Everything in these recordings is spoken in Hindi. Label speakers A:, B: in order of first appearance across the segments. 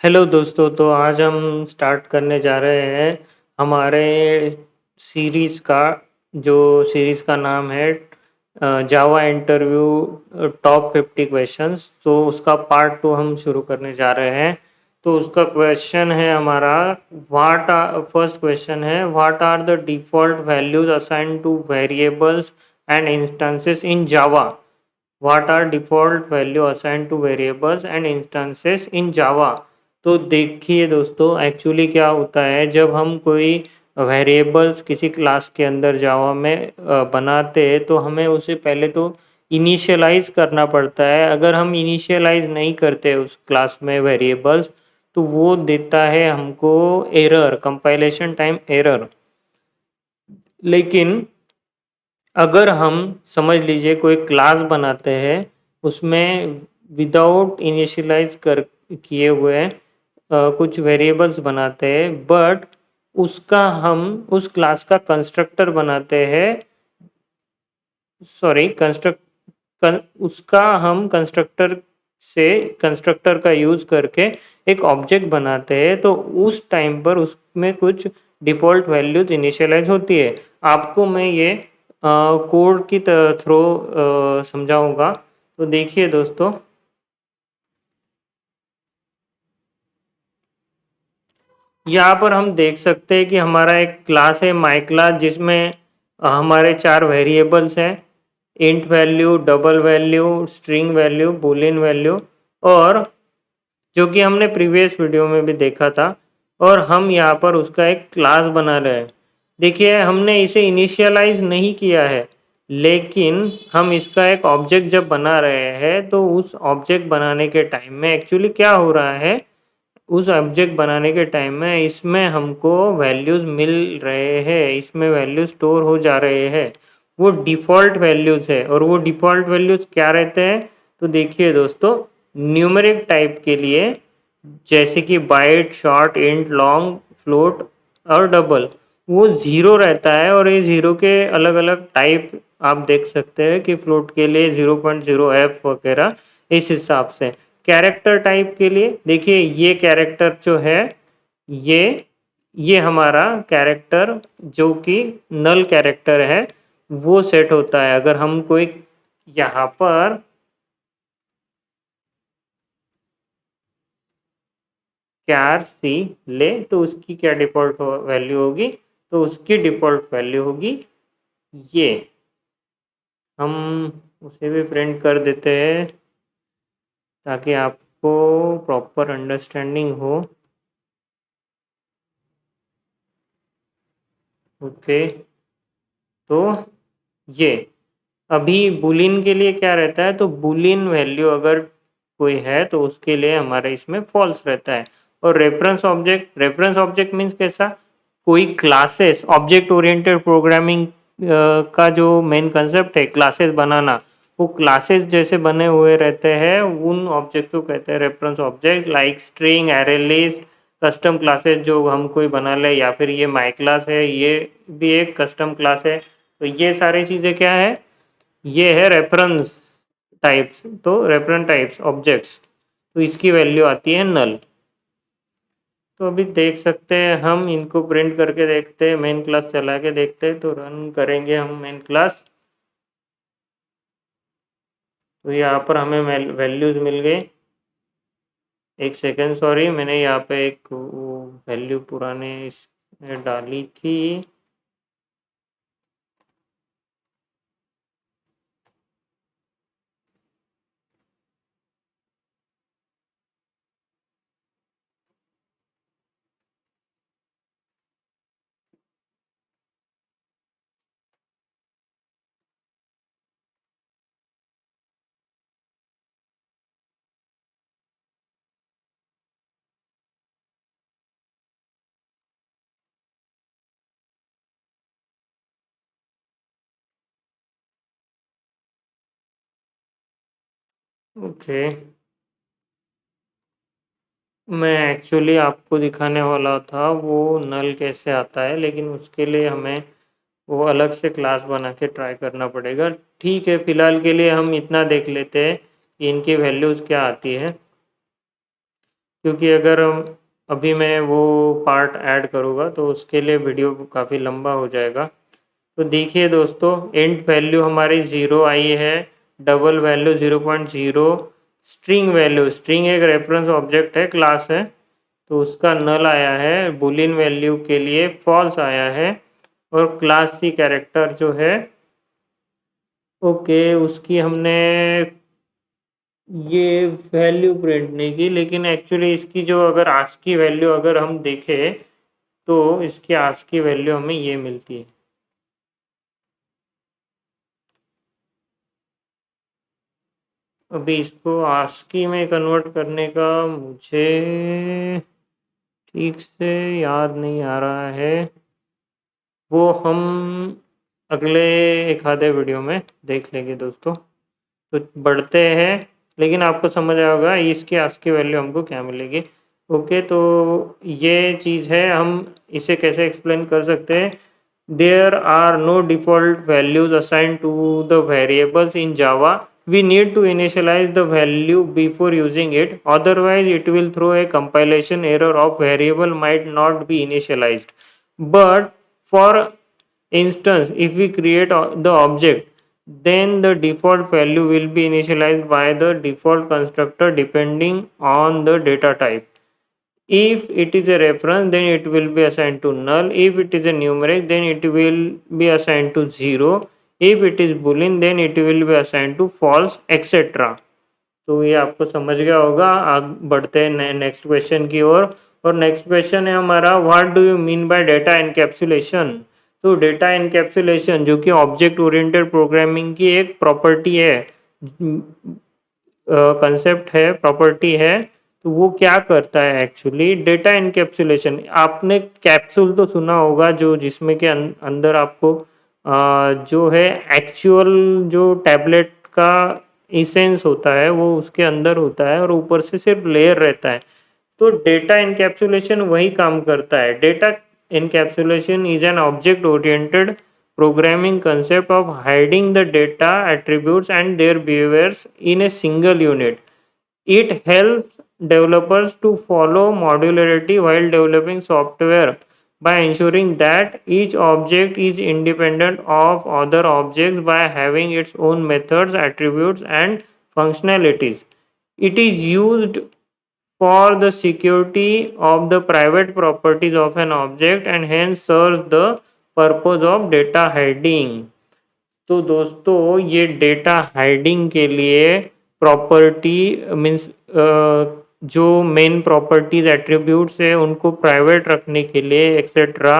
A: हेलो दोस्तों, तो आज हम स्टार्ट करने जा रहे हैं हमारे सीरीज़ का जो सीरीज़ का नाम है जावा इंटरव्यू टॉप 50 क्वेश्चंस। तो उसका पार्ट 2 हम शुरू करने जा रहे हैं। तो उसका क्वेश्चन है हमारा फर्स्ट क्वेश्चन है what are the default values assigned to variables and instances in Java. What are default value assigned to variables and instances in Java? तो देखिए दोस्तों, एक्चुअली क्या होता है जब हम कोई वेरिएबल्स किसी क्लास के अंदर जावा में बनाते हैं तो हमें उसे पहले तो इनिशियलाइज करना पड़ता है। अगर हम इनिशियलाइज नहीं करते उस क्लास में वेरिएबल्स तो वो देता है हमको एरर, कंपाइलेशन टाइम एरर। लेकिन अगर हम समझ लीजिए कोई क्लास बनाते हैं उसमें विदाउट इनिशियलाइज कर किए हुए कुछ वेरिएबल्स बनाते हैं, बट उसका हम उस क्लास का कंस्ट्रक्टर बनाते हैं। सॉरी, उसका हम कंस्ट्रक्टर का यूज़ करके एक ऑब्जेक्ट बनाते हैं, तो उस टाइम पर उसमें कुछ डिफ़ॉल्ट वैल्यूज इनिशियलाइज होती है। आपको मैं ये कोड की थ्रू समझाऊंगा। तो देखिए दोस्तों, यहाँ पर हम देख सकते हैं कि हमारा एक क्लास है माई क्लास, जिसमें हमारे 4 वेरिएबल्स हैं, int value, double value, string value, Boolean value, और जो कि हमने प्रीवियस वीडियो में भी देखा था। और हम यहाँ पर उसका एक क्लास बना रहे हैं। देखिए, हमने इसे इनिशियलाइज नहीं किया है, लेकिन हम इसका एक ऑब्जेक्ट जब बना रहे हैं तो उस ऑब्जेक्ट बनाने के टाइम में एक्चुअली क्या हो रहा है, उस ऑब्जेक्ट बनाने के टाइम में इसमें हमको वैल्यूज़ मिल रहे हैं, इसमें वैल्यू स्टोर हो जा रहे हैं। वो डिफ़ॉल्ट वैल्यूज़ है, और वो डिफ़ॉल्ट वैल्यूज़ क्या रहते हैं? तो देखिए दोस्तों, न्यूमेरिक टाइप के लिए जैसे कि byte, short, int, long, float और डबल, वो ज़ीरो रहता है। और ये ज़ीरो के अलग अलग टाइप आप देख सकते हैं कि फ्लोट के लिए 0.0 एफ वगैरह, इस हिसाब से। कैरेक्टर टाइप के लिए देखिए, ये कैरेक्टर जो है, ये ये हमारा कैरेक्टर जो कि नल कैरेक्टर है वो सेट होता है। अगर हम कोई यहाँ पर कैर सी ले तो उसकी क्या डिफ़ॉल्ट वैल्यू होगी? तो उसकी डिफ़ॉल्ट वैल्यू होगी ये। हम उसे भी प्रिंट कर देते हैं ताकि आपको प्रॉपर अंडरस्टैंडिंग हो। ओके, तो ये अभी बूलियन के लिए क्या रहता है? तो बूलियन वैल्यू अगर कोई है तो उसके लिए हमारे इसमें फॉल्स रहता है। और रेफरेंस ऑब्जेक्ट मीन्स कैसा? कोई क्लासेस, ऑब्जेक्ट ओरिएंटेड प्रोग्रामिंग का जो मेन कंसेप्ट है क्लासेस बनाना, वो क्लासेस जैसे बने हुए रहते हैं उन ऑब्जेक्ट को कहते हैं reference object. Like string, array list, custom classes जो हम कोई बना ले, या फिर ये माई क्लास है, ये भी एक कस्टम क्लास है। तो ये सारी चीज़ें क्या है? ये है रेफरेंस टाइप्स। तो रेफरेंस टाइप्स ऑब्जेक्ट्स, तो इसकी वैल्यू आती है नल। तो अभी देख सकते हैं, हम इनको प्रिंट करके देखते हैं, मेन क्लास चला के देखते हैं। तो रन करेंगे हम मेन क्लास, तो यहाँ पर हमें वैल्यूज़ मिल गई। एक सेकेंड, सॉरी, मैंने यहाँ पे एक वैल्यू पुराने इसमें डाली थी। ओके, मैं एक्चुअली आपको दिखाने वाला था वो नल कैसे आता है, लेकिन उसके लिए हमें वो अलग से क्लास बना के ट्राई करना पड़ेगा। ठीक है, फ़िलहाल के लिए हम इतना देख लेते हैं कि इनकी वैल्यूज़ क्या आती है। क्योंकि अगर अभी मैं वो पार्ट ऐड करूँगा तो उसके लिए वीडियो काफ़ी लंबा हो जाएगा। तो देखिए दोस्तों, इंट वैल्यू हमारी 0 आई है, double value 0.0, string value, string एक रेफरेंस ऑब्जेक्ट है, क्लास है, तो उसका नल आया है, बुलियन वैल्यू के लिए फॉल्स आया है, और क्लास सी कैरेक्टर जो है, ओके, उसकी हमने ये वैल्यू प्रिंट नहीं की, लेकिन एक्चुअली इसकी जो अगर आस्की वैल्यू अगर हम देखें तो इसकी आस्की वैल्यू हमें ये मिलती है। अभी इसको आस्की में कन्वर्ट करने का मुझे ठीक से याद नहीं आ रहा है, वो हम अगले एक आधे वीडियो में देख लेंगे दोस्तों। तो बढ़ते हैं, लेकिन आपको समझ आया होगा इसकी आस्की वैल्यू हमको क्या मिलेगी। ओके, तो ये चीज़ है, हम इसे कैसे एक्सप्लेन कर सकते हैं। There are no default values assign to the variables in Java, we need to initialize the value before using it, otherwise it will throw a compilation error of variable might not be initialized. But for instance, if we create the object, then the default value will be initialized by the default constructor depending on the data type. If it is a reference, then it will be assigned to null. If it is a numeric, then it will be assigned to 0. If it is boolean, then it will be assigned to false, etc. तो ये आपको समझ गया होगा। आग बढ़ते हैं नेक्स्ट क्वेश्चन की ओर। और नेक्स्ट क्वेश्चन है हमारा, what do you mean by data encapsulation. तो डेटा एनकैप्सुलेशन जो कि ऑब्जेक्ट ओरिएंटेड प्रोग्रामिंग की एक प्रॉपर्टी है, कंसेप्ट है, प्रॉपर्टी है। तो वो क्या करता है एक्चुअली, डेटा एनकैप्सुलेशन, आपने कैप्सूल तो सुना होगा जो जिसमें के अंदर आपको जो है एक्चुअल जो टैबलेट का इसेंस होता है वो उसके अंदर होता है और ऊपर से सिर्फ लेयर रहता है। तो डेटा एनकैप्सुलेशन वही काम करता है। Data encapsulation is an object oriented programming concept of hiding the data attributes and their behaviors in a single unit. It helps developers to follow modularity while developing software by ensuring that each object is independent of other objects by having its own methods, attributes, and functionalities. It is used for the security of the private properties of an object and hence serves the purpose of data hiding. तो दोस्तों, ये डेटा हाइडिंग के लिए प्रॉपर्टी मीन्स जो मेन प्रॉपर्टीज एट्रीब्यूट्स है उनको प्राइवेट रखने के लिए एक्सेट्रा,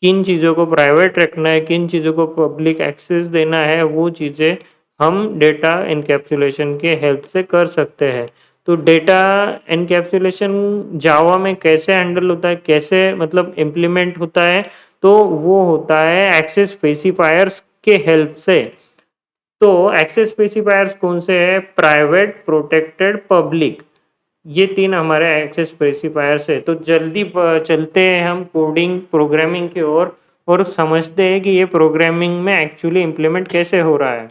A: किन चीज़ों को प्राइवेट रखना है, किन चीज़ों को पब्लिक एक्सेस देना है, वो चीज़ें हम डेटा एनकैप्सुलेशन के हेल्प से कर सकते हैं। तो डेटा एनकैप्सुलेशन जावा में कैसे हैंडल होता है, कैसे मतलब इम्प्लीमेंट होता है, तो वो होता है एक्सेस स्पेसिफायर्स के हेल्प से। तो एक्सेस स्पेसिफायर्स कौन से हैं, प्राइवेट, प्रोटेक्टेड, पब्लिक, ये तीन हमारे एक्सेस स्पेसिफायर्स है। तो जल्दी चलते हैं हम कोडिंग प्रोग्रामिंग की ओर और समझते हैं कि ये प्रोग्रामिंग में एक्चुअली इम्प्लीमेंट कैसे हो रहा है।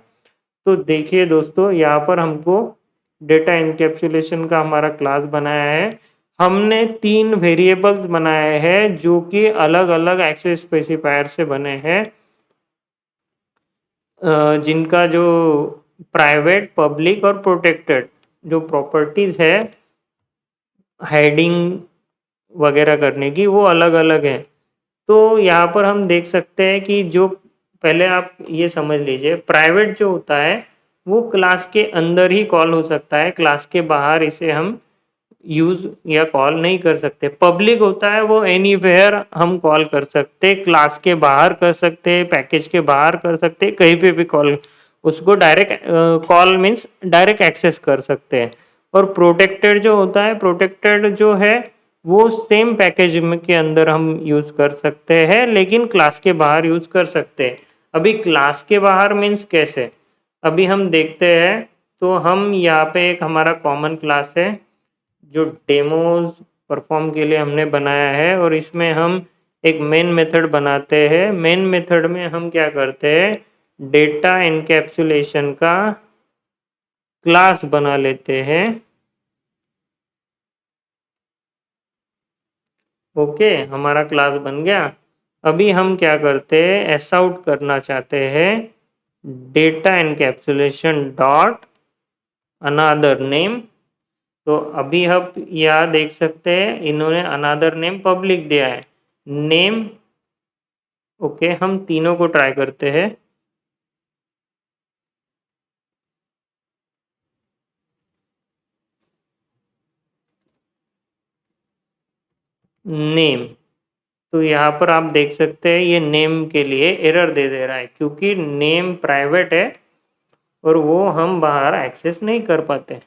A: तो देखिए दोस्तों, यहाँ पर हमको डेटा इनकैप्सुलेशन का हमारा क्लास बनाया है। हमने 3 वेरिएबल्स बनाए हैं जो कि अलग अलग एक्सेस स्पेसिफायर से बने हैं, जिनका जो प्राइवेट, पब्लिक और प्रोटेक्टेड जो प्रॉपर्टीज़ है हाइडिंग वगैरह करने की, वो अलग अलग हैं। तो यहाँ पर हम देख सकते हैं कि जो पहले आप ये समझ लीजिए, प्राइवेट जो होता है वो क्लास के अंदर ही कॉल हो सकता है, क्लास के बाहर इसे हम यूज़ या कॉल नहीं कर सकते। पब्लिक होता है वो एनीवेयर हम कॉल कर सकते, क्लास के बाहर कर सकते, पैकेज के बाहर कर सकते, कहीं पे भी कॉल, उसको direct call means direct access कर सकते हैं। और प्रोटेक्टेड जो होता है, प्रोटेक्टेड जो है वो सेम पैकेज में के अंदर हम यूज़ कर सकते हैं लेकिन क्लास के बाहर यूज़ कर सकते हैं। अभी क्लास के बाहर मीन्स कैसे, अभी हम देखते हैं। तो हम यहाँ पे एक हमारा कॉमन क्लास है जो डेमोज परफॉर्म के लिए हमने बनाया है और इसमें हम एक मेन मेथड बनाते हैं। मेन मेथड में हम क्या करते हैं, डेटा एनकैप्सुलेशन का क्लास बना लेते हैं। ओके, हमारा क्लास बन गया। अभी हम क्या करते हैं, एस आउट करना चाहते हैं data encapsulation dot another name. तो अभी आप यहाँ देख सकते हैं इन्होंने अनदर नेम पब्लिक दिया है। नेम ओके, हम तीनों को ट्राई करते हैं। नेम, तो यहाँ पर आप देख सकते हैं ये नेम के लिए एरर दे रहा है क्योंकि नेम प्राइवेट है और वो हम बाहर एक्सेस नहीं कर पाते।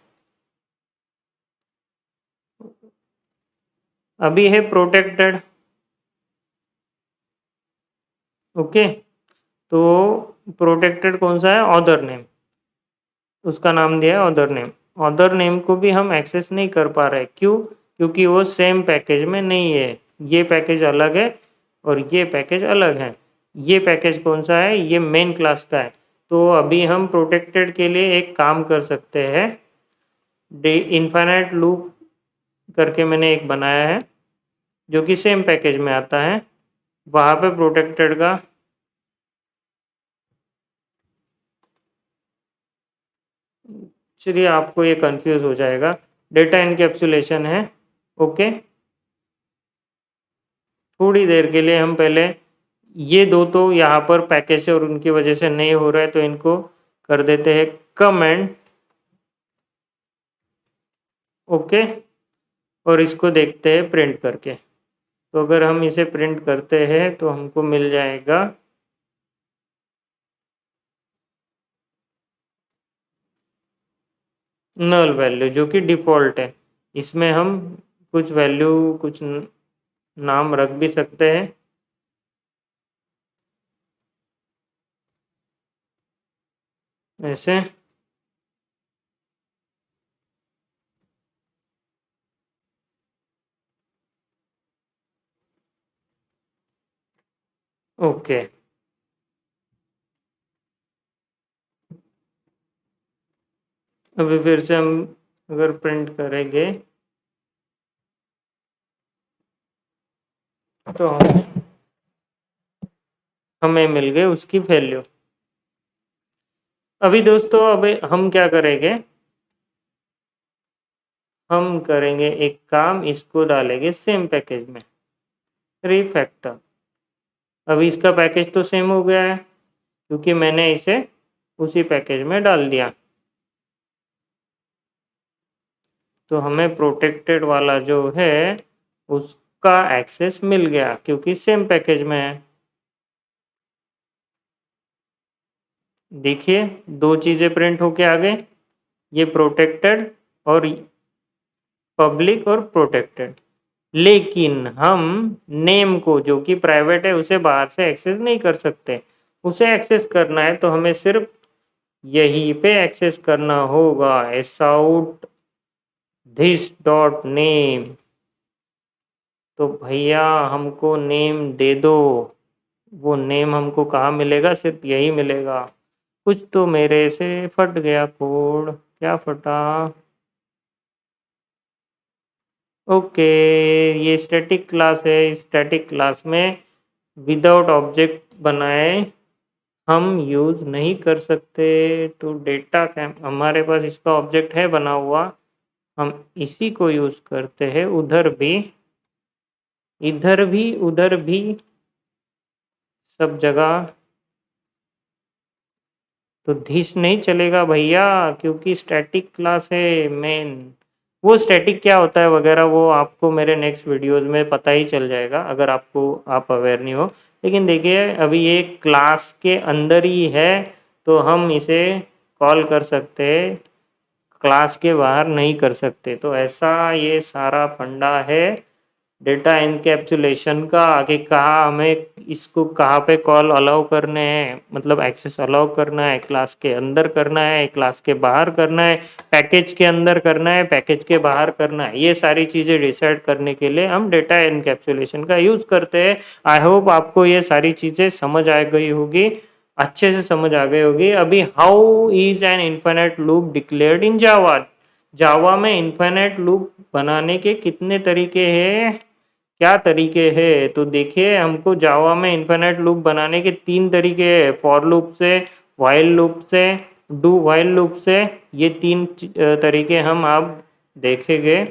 A: अभी है प्रोटेक्टेड। ओके, तो प्रोटेक्टेड कौन सा है, ऑथर नेम, उसका नाम दिया है ऑथर नेम। ऑथर नेम को भी हम एक्सेस नहीं कर पा रहे, क्यों? क्योंकि वो सेम पैकेज में नहीं है। ये पैकेज अलग है और ये पैकेज अलग है। ये पैकेज कौन सा है, ये मेन क्लास का है। तो अभी हम प्रोटेक्टेड के लिए एक काम कर सकते हैं, इनफाइनाइट लूप करके मैंने एक बनाया है जो कि सेम पैकेज में आता है। वहाँ पे प्रोटेक्टेड का चलिए आपको ये कंफ्यूज हो जाएगा, डेटा इनकैप्सुलेशन है। ओके, थोड़ी देर के लिए हम पहले ये दो तो यहाँ पर पैकेज है और उनकी वजह से नहीं हो रहा है, तो इनको कर देते हैं कमेंट। ओके, और इसको देखते हैं प्रिंट करके। तो अगर हम इसे प्रिंट करते हैं तो हमको मिल जाएगा नल वैल्यू जो कि डिफ़ॉल्ट है। इसमें हम कुछ वैल्यू कुछ नाम रख भी सकते हैं। ऐसे ओके, अभी फिर से हम अगर प्रिंट करेंगे तो हमें मिल गए उसकी वैल्यू। अभी दोस्तों अभी हम क्या करेंगे, हम करेंगे एक काम, इसको डालेंगे सेम पैकेज में, रिफैक्टर। अभी इसका पैकेज तो सेम हो गया है क्योंकि मैंने इसे उसी पैकेज में डाल दिया। तो हमें प्रोटेक्टेड वाला जो है उसका एक्सेस मिल गया क्योंकि सेम पैकेज में है। देखिए दो चीज़ें प्रिंट होके आ गए, ये प्रोटेक्टेड और पब्लिक और प्रोटेक्टेड। लेकिन हम नेम को जो कि प्राइवेट है उसे बाहर से एक्सेस नहीं कर सकते। उसे एक्सेस करना है तो हमें सिर्फ यहीं पे एक्सेस करना होगा, S out this dot name. तो भैया हमको नेम दे दो। वो नेम हमको कहाँ मिलेगा, सिर्फ यही मिलेगा। कुछ तो मेरे से फट गया कोड, क्या फटा? ओके, ये स्टैटिक क्लास है। स्टैटिक क्लास में विदाउट ऑब्जेक्ट बनाए हम यूज़ नहीं कर सकते। तो डेटा कैम हमारे पास इसका ऑब्जेक्ट है बना हुआ, हम इसी को यूज़ करते हैं उधर भी, इधर भी, उधर भी, सब जगह। तो धिस नहीं चलेगा भैया क्योंकि स्टैटिक क्लास है मेन। वो स्टैटिक क्या होता है वगैरह वो आपको मेरे नेक्स्ट वीडियोस में पता ही चल जाएगा अगर आपको आप अवेयर नहीं हो। लेकिन देखिए अभी ये क्लास के अंदर ही है तो हम इसे कॉल कर सकते हैं, क्लास के बाहर नहीं कर सकते। तो ऐसा ये सारा फंडा है डेटा इनकैप्सुलेशन का, कि कहाँ हमें इसको कहाँ पे कॉल अलाउ करने हैं, मतलब एक्सेस अलाउ करना है, क्लास के अंदर करना है, क्लास के बाहर करना है, पैकेज के अंदर करना है, पैकेज के बाहर करना है। ये सारी चीज़ें डिसाइड करने के लिए हम डेटा इनकैप्सुलेशन का यूज़ करते हैं। आई होप आपको ये सारी चीज़ें समझ आ गई होगी, अच्छे से समझ आ गई होगी। अभी how is an infinite loop declared in Java. Java में इन्फिनिट लूप बनाने के कितने तरीके हैं क्या तरीके हैं? तो देखिए हमको जावा में इनफिनिट लूप बनाने के 3 तरीके हैं, फॉर लूप से, व्हाइल लूप से, डू व्हाइल लूप से। ये 3 तरीके हम अब देखेंगे।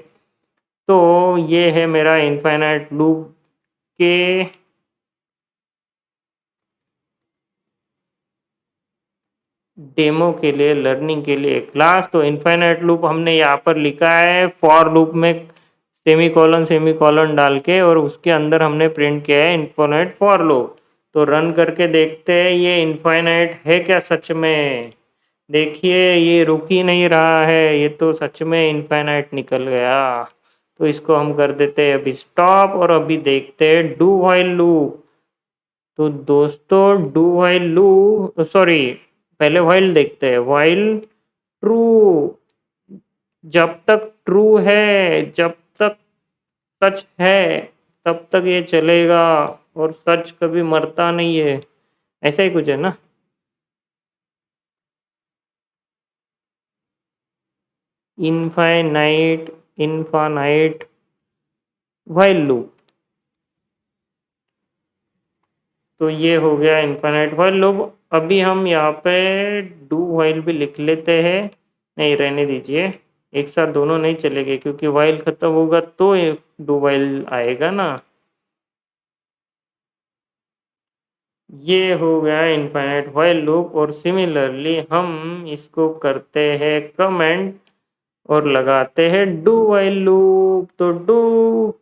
A: तो ये है मेरा इनफिनिट लूप के डेमो के लिए, लर्निंग के लिए क्लास। तो इनफिनिट लूप हमने यहाँ पर लिखा है फॉर लूप में सेमी कॉलन डाल के, और उसके अंदर हमने प्रिंट किया है इनफिनिट फॉर लूप। तो रन करके देखते हैं ये इनफिनिट है क्या सच में। देखिए ये रुक ही नहीं रहा है, ये तो सच में इनफिनिट निकल गया। तो इसको हम कर देते हैं अभी स्टॉप, और अभी देखते हैं डू व्हाइल लूप। तो दोस्तों डू व्हाइल लूप, सॉरी पहले व्हाइल देखते हैं। व्हाइल ट्रू, जब तक ट्रू है, जब तक सच है, तब तक ये चलेगा, और सच कभी मरता नहीं है। ऐसा ही कुछ है ना। Infinite, infinite while loop. तो ये हो गया इनफाइनाइट व्हाइल लूप। अभी हम यहाँ पे डू व्हाइल भी लिख लेते हैं। नहीं रहने दीजिए, एक साथ दोनों नहीं चलेंगे, क्योंकि व्हाइल खत्म होगा तो डू व्हाइल आएगा ना। ये हो गया इनफाइनाइट व्हाइल लूप, और सिमिलरली हम इसको करते हैं कमेंट और लगाते हैं डू व्हाइल लूप। तो डू,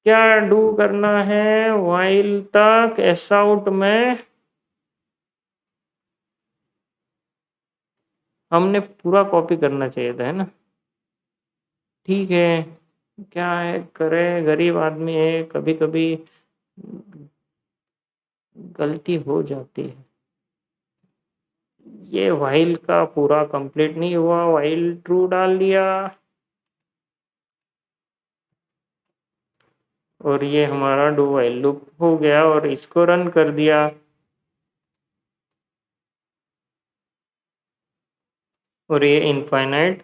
A: क्या डू करना है व्हाइल तक एस आउट में। हमने पूरा कॉपी करना चाहिए था, है ना। ठीक है, क्या है करे, गरीब आदमी है, कभी कभी गलती हो जाती है। ये व्हाइल का पूरा कंप्लीट नहीं हुआ, व्हाइल ट्रू डाल दिया, और ये हमारा डू व्हाइल लूप हो गया, और इसको रन कर दिया। और ये इनफाइनाइट,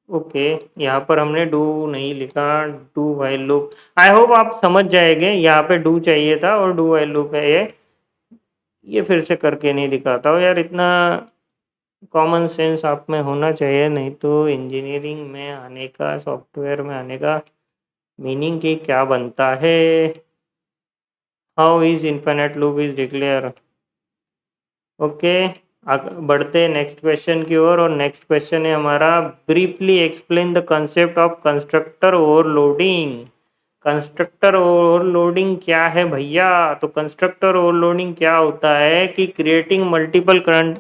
A: ओके। यहाँ पर हमने डू नहीं लिखा, do while loop. I hope आप समझ जाएंगे, यहाँ पे डू चाहिए था और डू व्हाइल लूप है ये फिर से करके नहीं दिखाता हूँ यार, इतना कॉमन सेंस आप में होना चाहिए, नहीं तो इंजीनियरिंग में आने का, सॉफ्टवेयर में आने का मीनिंग की क्या बनता है। How is infinite loop is declare. Okay, बढ़ते नेक्स्ट क्वेश्चन की ओर। और नेक्स्ट क्वेश्चन है हमारा, briefly explain the concept of constructor overloading. Constructor overloading क्या है भैया? तो कंस्ट्रक्टर ओवरलोडिंग क्या होता है कि creating multiple current.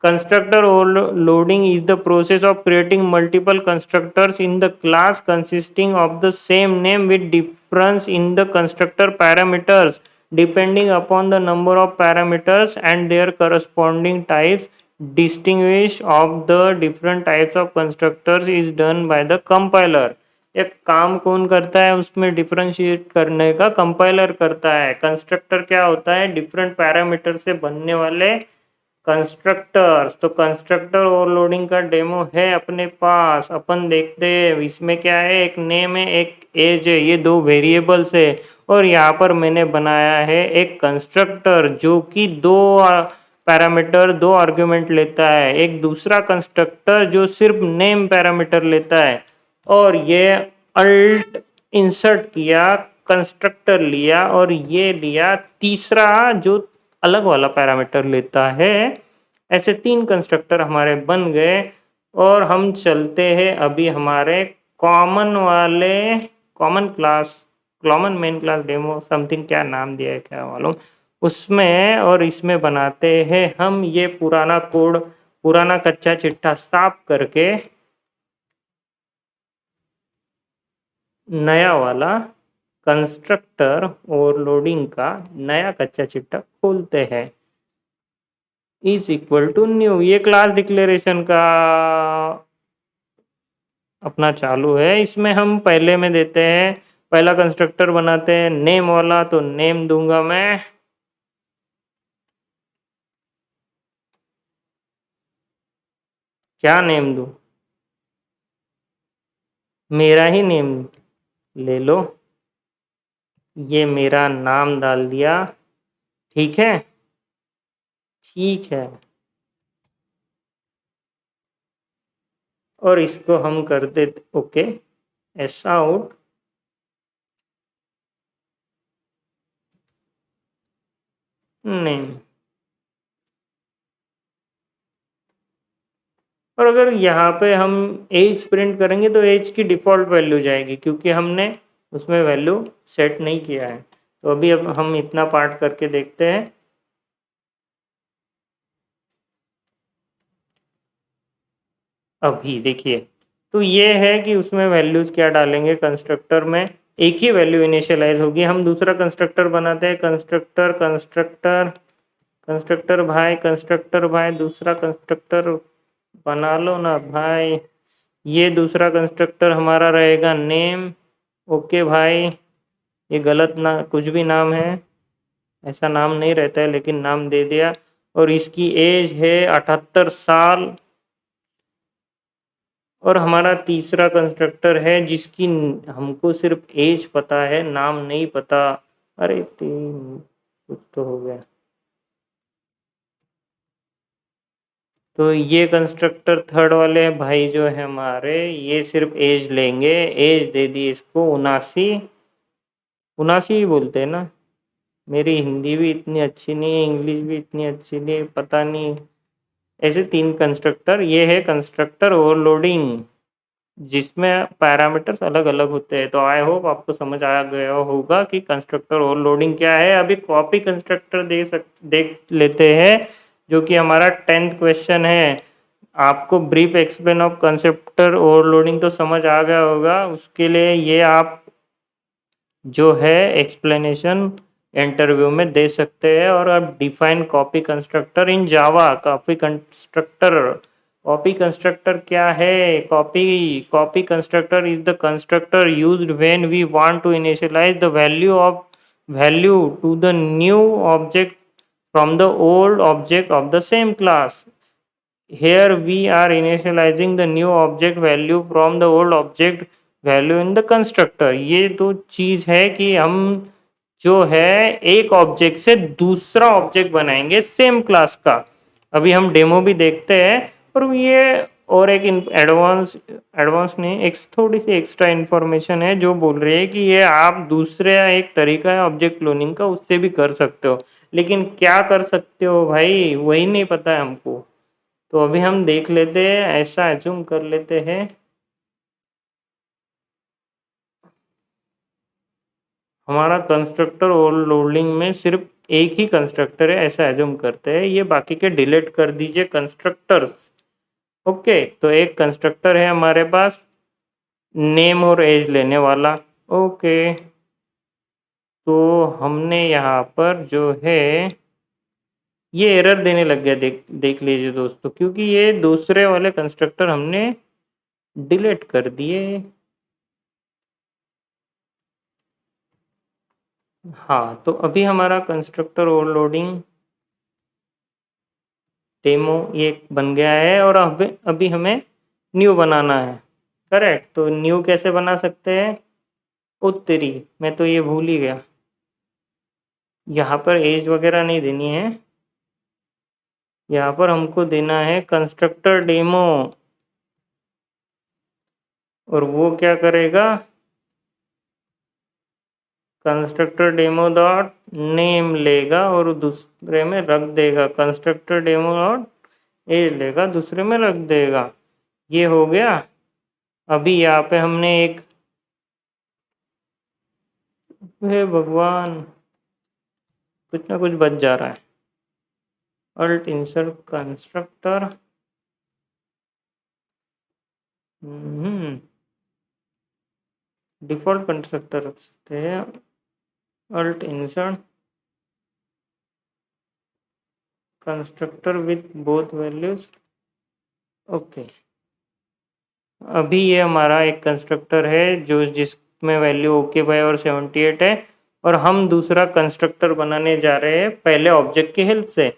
A: Constructor overloading is the process of creating multiple constructors in the class consisting of the same name with difference in the constructor parameters depending upon the number of parameters and their corresponding types. Distinguish of the different types of constructors is done by the compiler. एक काम कौन करता है उसमें डिफरेंशिएट करने का? कंपाइलर करता है। कंस्ट्रक्टर क्या होता है? डिफरेंट पैरामीटर से बनने वाले कंस्ट्रक्टर्स। तो कंस्ट्रक्टर ओवरलोडिंग का डेमो है अपने पास, अपन देखते हैं। इसमें क्या है, एक नेम है, एक एज है, ये दो वेरिएबल्स है। और यहाँ पर मैंने बनाया है एक कंस्ट्रक्टर जो कि दो पैरामीटर, दो आर्ग्यूमेंट लेता है। एक दूसरा कंस्ट्रक्टर जो सिर्फ नेम पैरामीटर लेता है। और ये अल्ट इंसर्ट किया, कंस्ट्रक्टर लिया, और ये लिया तीसरा जो अलग वाला पैरामीटर लेता है। ऐसे 3 कंस्ट्रक्टर हमारे बन गए। और हम चलते हैं अभी हमारे कॉमन वाले, common class, common man class demo something, क्या नाम दिया है क्या मालूम, उसमें। और इसमें बनाते हैं हम ये पुराना कोड, पुराना कच्चा चिट्ठा साफ करके नया वाला कंस्ट्रक्टर ओवरलोडिंग का नया कच्चा चिट्ठा खोलते हैं। इज इक्वल टू न्यू, ये क्लास डिक्लेरेशन का अपना चालू है। इसमें हम पहले में देते हैं, पहला कंस्ट्रक्टर बनाते हैं नेम वाला, तो नेम दूंगा मैं क्या नेम दूं? मेरा ही नेम ले लो। ये मेरा नाम डाल दिया। ठीक है, ठीक है। और इसको हम कर देते ओके, एस आउट नेम। और अगर यहाँ पे हम एज प्रिंट करेंगे तो एज की डिफ़ॉल्ट वैल्यू जाएगी, क्योंकि हमने उसमें वैल्यू सेट नहीं किया है। तो अभी अब हम इतना पार्ट करके देखते हैं। अभी देखिए, तो ये है कि उसमें वैल्यूज़ क्या डालेंगे कंस्ट्रक्टर में। एक ही वैल्यू इनिशियलाइज़ होगी। हम दूसरा कंस्ट्रक्टर बनाते हैं, कंस्ट्रक्टर कंस्ट्रक्टर कंस्ट्रक्टर भाई दूसरा कंस्ट्रक्टर बना लो ना भाई। ये दूसरा कंस्ट्रक्टर हमारा रहेगा नेम। ओके भाई, ये गलत ना कुछ भी नाम है, ऐसा नाम नहीं रहता है, लेकिन नाम दे दिया। और इसकी एज है 78 साल। और हमारा तीसरा कंस्ट्रक्टर है जिसकी हमको सिर्फ एज पता है, नाम नहीं पता। अरे तीन कुछ तो हो गया। तो ये कंस्ट्रक्टर थर्ड वाले भाई जो है हमारे, ये सिर्फ एज लेंगे। एज दे दी इसको 79। 79 ही बोलते हैं ना। मेरी हिंदी भी इतनी अच्छी नहीं है, इंग्लिश भी इतनी अच्छी नहीं, पता नहीं। ऐसे तीन कंस्ट्रक्टर, ये है कंस्ट्रक्टर ओवरलोडिंग, जिसमें पैरामीटर्स अलग अलग होते हैं। तो आई होप आपको समझ आ गया होगा कि कंस्ट्रक्टर ओवरलोडिंग क्या है। अभी कॉपी कंस्ट्रक्टर देख लेते हैं, जो कि हमारा 10th क्वेश्चन है। आपको brief explain of constructor overloading तो समझ आ गया होगा। उसके लिए ये आप जो है एक्सप्लेनेशन इंटरव्यू में दे सकते हैं। और अब define copy constructor in Java. Copy constructor क्या है? Copy constructor is the constructor used when we want to initialize the value to the new object from the old object of the same class. Here we are initializing the new object value from the old object value in the constructor. ये तो चीज है कि हम जो है एक ऑब्जेक्ट से दूसरा ऑब्जेक्ट बनाएंगे सेम क्लास का। अभी हम डेमो भी देखते हैं। और ये और एक एडवांस एडवांस नहीं, एक थोड़ी सी एक्स्ट्रा इन्फॉर्मेशन है जो बोल रही है कि ये आप दूसरे एक तरीका है ऑब्जेक्ट क्लोनिंग का, उससे भी कर सकते हो। लेकिन क्या कर सकते हो भाई, वही नहीं पता है हमको। तो अभी हम देख लेते हैं, ऐसा एज्यूम कर लेते हैं हमारा कंस्ट्रक्टर ओवरलोडिंग में सिर्फ एक ही कंस्ट्रक्टर है, ऐसा एज्यूम करते हैं। ये बाकी के डिलीट कर दीजिए कंस्ट्रक्टर्स। ओके, तो एक कंस्ट्रक्टर है हमारे पास नेम और एज लेने वाला। ओके, तो हमने यहाँ पर जो है ये एरर देने लग गया। देख देख लीजिए दोस्तों, क्योंकि ये दूसरे वाले कंस्ट्रक्टर हमने डिलीट कर दिए। हाँ, तो अभी हमारा कंस्ट्रक्टर ओवरलोडिंग डेमो ये बन गया है। और अब अभी हमें न्यू बनाना है। करेक्ट, तो न्यू कैसे बना सकते हैं? उत्तरी, मैं तो ये भूल ही गया। यहाँ पर एज वगैरह नहीं देनी है, यहाँ पर हमको देना है कंस्ट्रक्टर डेमो। और वो क्या करेगा? कंस्ट्रक्टर डेमो डॉट नेम लेगा और दूसरे में रख देगा। कंस्ट्रक्टर डेमो डॉट एज लेगा, दूसरे में रख देगा। ये हो गया। अभी यहाँ पे हमने एक, हे भगवान, कुछ ना कुछ बच जा रहा है। Alt insert constructor, default constructor रख सकते हैं। Alt insert constructor with both values. Okay, अभी ये हमारा एक कंस्ट्रक्टर है जो जिसमें वैल्यू ओके बाय और 78 है। और हम दूसरा कंस्ट्रक्टर बनाने जा रहे हैं पहले ऑब्जेक्ट की हेल्प से।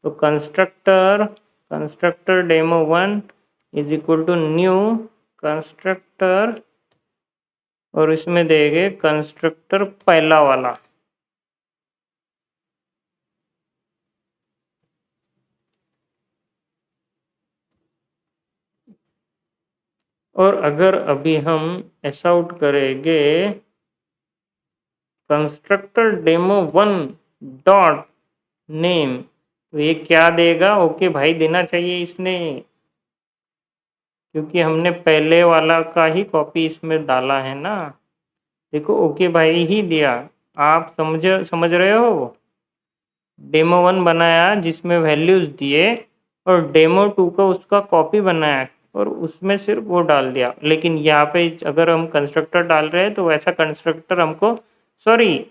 A: तो constructor constructor demo 1 is equal to new constructor और इसमें देंगे कंस्ट्रक्टर पहला वाला। और अगर अभी हम एस आउट करेंगे कंस्ट्रक्टर डेमो 1 डॉट नेम, तो ये क्या देगा? ओके भाई देना चाहिए इसने, क्योंकि हमने पहले वाला का ही कॉपी इसमें डाला है ना। देखो ओके भाई ही दिया। आप समझ रहे हो? डेमो 1 बनाया जिसमें वैल्यूज दिए, और डेमो 2 का उसका कॉपी बनाया और उसमें सिर्फ वो डाल दिया। लेकिन यहाँ पे अगर हम कंस्ट्रक्टर डाल रहे हैं तो वैसा कंस्ट्रक्टर हमको, सॉरी,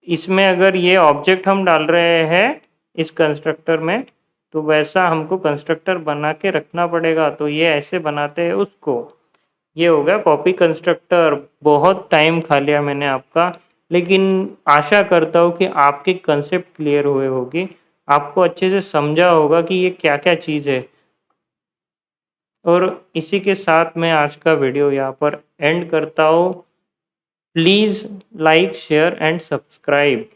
A: इसमें अगर ये ऑब्जेक्ट हम डाल रहे हैं इस कंस्ट्रक्टर में, तो वैसा हमको कंस्ट्रक्टर बना के रखना पड़ेगा। तो ये ऐसे बनाते हैं उसको। ये हो गया कॉपी कंस्ट्रक्टर। बहुत टाइम खा लिया मैंने आपका, लेकिन आशा करता हूँ कि आपके कंसेप्ट क्लियर हुए होगी, आपको अच्छे से समझा होगा कि ये क्या क्या चीज़ है। और इसी के साथ मैं आज का वीडियो यहाँ पर एंड करता हूँ। Please like share and subscribe.